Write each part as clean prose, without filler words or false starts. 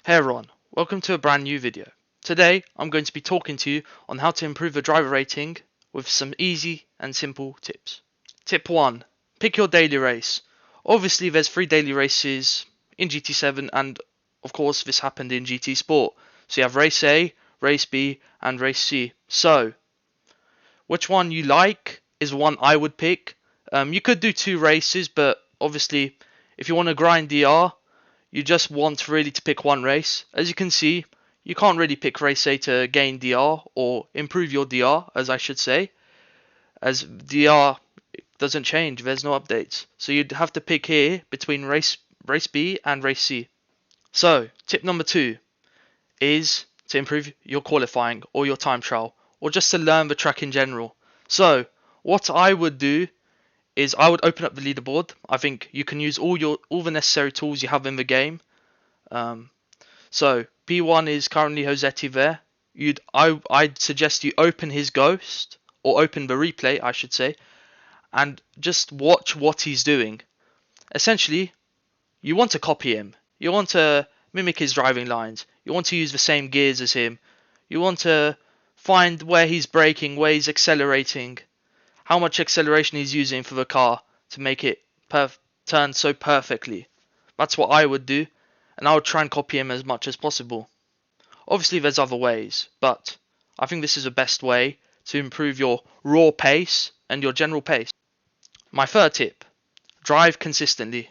Hey everyone, welcome to a brand new video. Today I'm going to be talking to you on how to improve your driver rating with some easy and simple tips. Tip 1. Pick your daily race. Obviously there's 3 daily races in GT7 and of course this happened in GT Sport. So you have race A, race B and race C. So which one you like is one I would pick. You could do 2 races, but obviously if you want to grind DR, you just want really to pick one race. As you can see, you can't really pick race A to gain DR or improve your DR, as I should say, as DR doesn't change, there's no updates. So you'd have to pick here between race B and race C. So tip number 2 is to improve your qualifying or your time trial, or just to learn the track in general. So what I would do is I would open up the leaderboard. I think you can use all the necessary tools you have in the game. So P1 is currently Josetti there. I'd suggest you open his ghost, or open the replay I should say, and just watch what he's doing. Essentially, you want to copy him. You want to mimic his driving lines. You want to use the same gears as him. You want to find where he's braking, where he's accelerating, how much acceleration he's using for the car to make it turn so perfectly. That's what I would do, and I would try and copy him as much as possible. Obviously there's other ways, but I think this is the best way to improve your raw pace and your general pace. My third tip, drive consistently.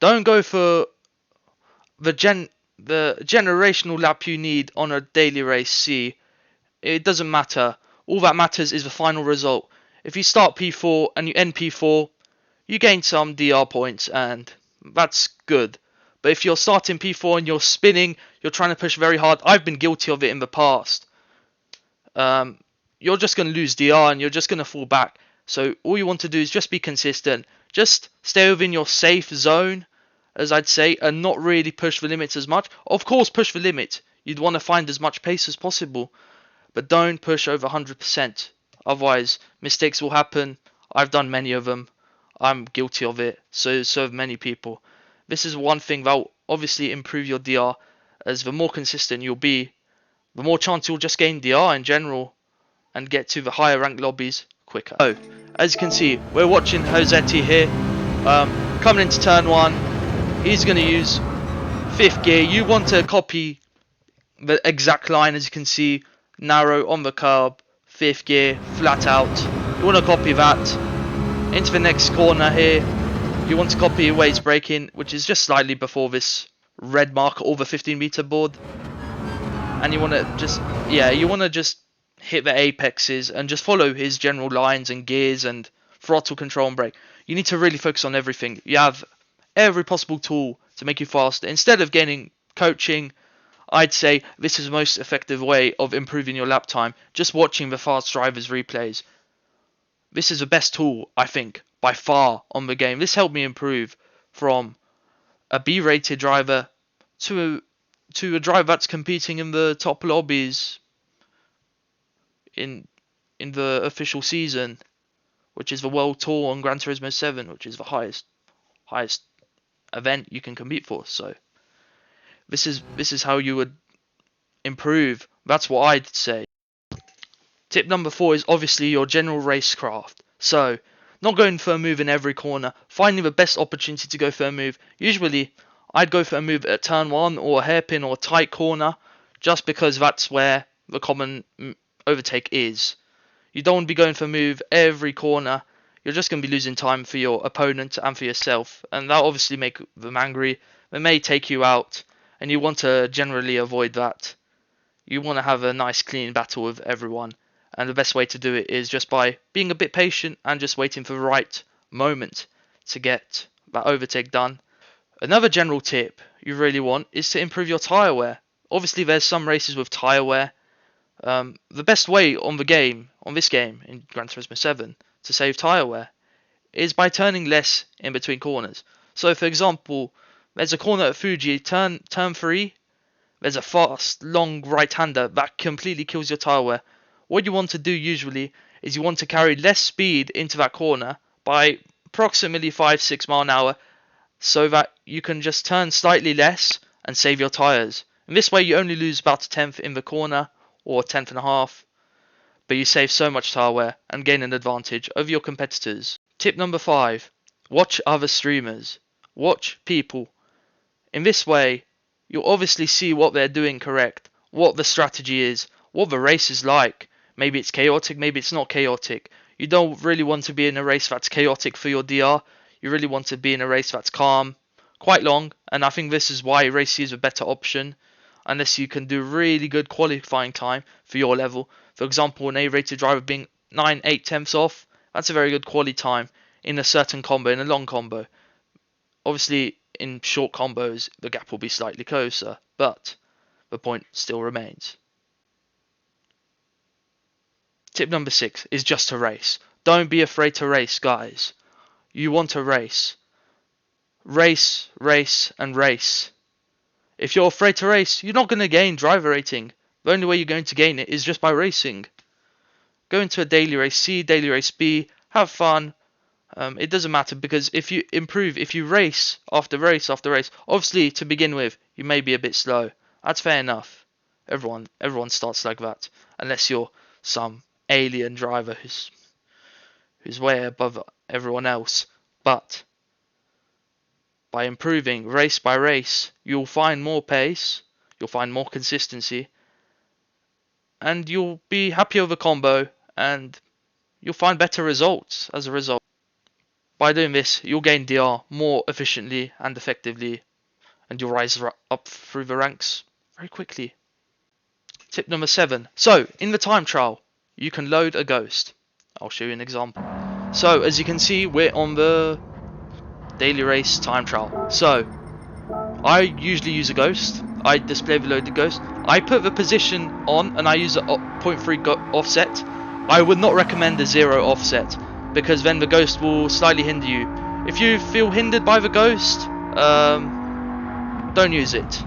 Don't go for the generational lap you need on a daily race C. It doesn't matter. All that matters is the final result. If you start P4 and you end P4, you gain some DR points and that's good. But if you're starting P4 and you're spinning, you're trying to push very hard, I've been guilty of it in the past. You're just going to lose DR and you're just going to fall back. So all you want to do is just be consistent. Just stay within your safe zone, as I'd say, and not really push the limits as much. Of course, push the limit. You'd want to find as much pace as possible, but don't push over 100%. Otherwise, mistakes will happen. I've done many of them. I'm guilty of it. So have many people. This is one thing that will obviously improve your DR, as the more consistent you'll be, the more chance you'll just gain DR in general and get to the higher ranked lobbies quicker. So, as you can see, we're watching Josetti here, coming into turn 1. He's going to use 5th gear. You want to copy the exact line, as you can see, narrow on the curb, 5th gear, flat out. You want to copy that into the next corner here. You want to copy where he's braking, which is just slightly before this red mark or the 15-meter board. And you want to just hit the apexes and just follow his general lines and gears and throttle control and brake. You need to really focus on everything. You have every possible tool to make you faster. Instead of getting coaching, I'd say this is the most effective way of improving your lap time. Just watching the fast drivers replays. This is the best tool, I think, by far on the game. This helped me improve from a B-rated driver to a driver that's competing in the top lobbies in the official season, which is the World Tour on Gran Turismo 7, which is the highest event you can compete for. So this is how you would improve. That's what I'd say. Tip number 4 is obviously your general racecraft. So not going for a move in every corner, finding the best opportunity to go for a move. Usually I'd go for a move at turn 1 or a hairpin or a tight corner, just because that's where the common overtake is. You don't want to be going for a move every corner. You're just going to be losing time for your opponent and for yourself, and that'll obviously make them angry. They may take you out, and you want to generally avoid that. You want to have a nice clean battle with everyone, and the best way to do it is just by being a bit patient and just waiting for the right moment to get that overtake done. Another general tip you really want is to improve your tyre wear. Obviously there's some races with tyre wear. The best way on this game in Gran Turismo 7 to save tyre wear is by turning less in between corners. So for example, there's a corner at Fuji, turn 3, there's a fast, long right-hander that completely kills your tyre wear. What you want to do usually is you want to carry less speed into that corner by approximately 5-6 miles an hour, so that you can just turn slightly less and save your tyres. In this way you only lose about a tenth in the corner, or a tenth and a half, but you save so much tyre wear and gain an advantage over your competitors. Tip number 5. Watch other streamers. Watch people. In this way, you'll obviously see what they're doing correct, what the strategy is, what the race is like. Maybe it's chaotic, maybe it's not chaotic. You don't really want to be in a race that's chaotic for your DR. You really want to be in a race that's calm, quite long, and I think this is why race C is a better option, unless you can do really good qualifying time for your level. For example, an A-rated driver being 9-8 tenths off, that's a very good quality time in a certain combo, in a long combo. Obviously, in short combos, the gap will be slightly closer, but the point still remains. Tip number 6 is just to race. Don't be afraid to race, guys. You want to race. Race, race, and race. If you're afraid to race, you're not going to gain driver rating. The only way you're going to gain it is just by racing. Go into a daily race C, daily race B, have fun. It doesn't matter, because if you improve, if you race after race after race, obviously to begin with you may be a bit slow. That's fair enough. Everyone starts like that, unless you're some alien driver who's way above everyone else. But by improving race by race, you'll find more pace, you'll find more consistency, and you'll be happier with a combo, and you'll find better results as a result. By doing this, you'll gain DR more efficiently and effectively, and you'll rise up through the ranks very quickly. Tip number 7. So, in the time trial, you can load a ghost. I'll show you an example. So, as you can see, we're on the daily race time trial. So, I usually use a ghost. I display the loaded ghost. I put the position on, and I use a 0.3 offset. I would not recommend a 0 offset, because then the ghost will slightly hinder you. If you feel hindered by the ghost, don't use it.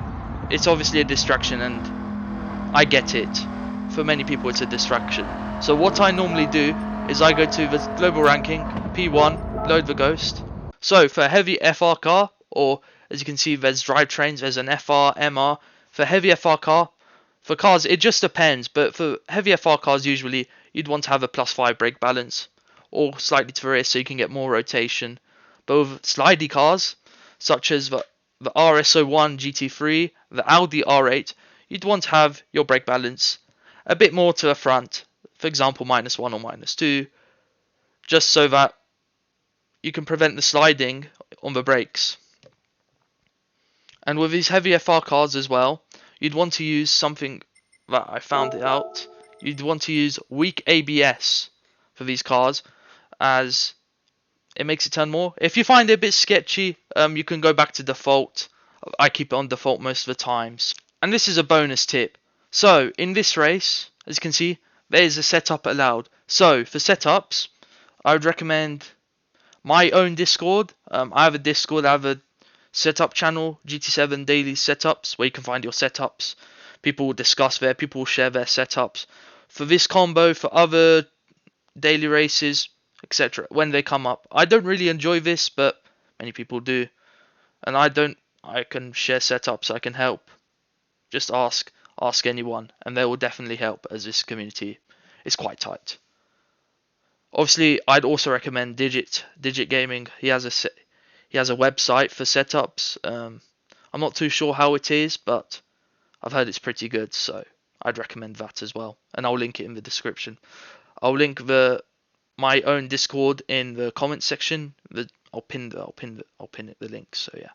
It's obviously a distraction, and I get it. For many people it's a distraction. So what I normally do is I go to the global ranking, P1, load the ghost. So for a heavy FR car, or as you can see there's drivetrains, there's an FR, MR. For heavy FR car, for cars it just depends, but for heavy FR cars usually you'd want to have a +5 brake balance, or slightly to the rear so you can get more rotation. But with slidey cars, such as the RS01 GT3, the Audi R8, you'd want to have your brake balance a bit more to the front, for example -1 or -2, just so that you can prevent the sliding on the brakes. And with these heavy FR cars as well, you'd want to use something that I found it out. You'd want to use weak ABS for these cars, as it makes it turn more. If you find it a bit sketchy, you can go back to default. I keep it on default most of the times. And this is a bonus tip. So in this race, as you can see, there is a setup allowed. So for setups, I would recommend my own Discord. I have a Discord, I have a setup channel, GT7 Daily Setups, where you can find your setups. People will discuss there, people will share their setups for this combo, for other daily races, etc. when they come up. I don't really enjoy this, but many people do. And I can share setups, I can help. Just ask anyone, and they will definitely help, as this community is quite tight. Obviously, I'd also recommend Digit Gaming. He has a website for setups. I'm not too sure how it is, but I've heard it's pretty good, so I'd recommend that as well. And I'll link it in the description. I'll link my own Discord in the comment section. I'll pin the link. So yeah.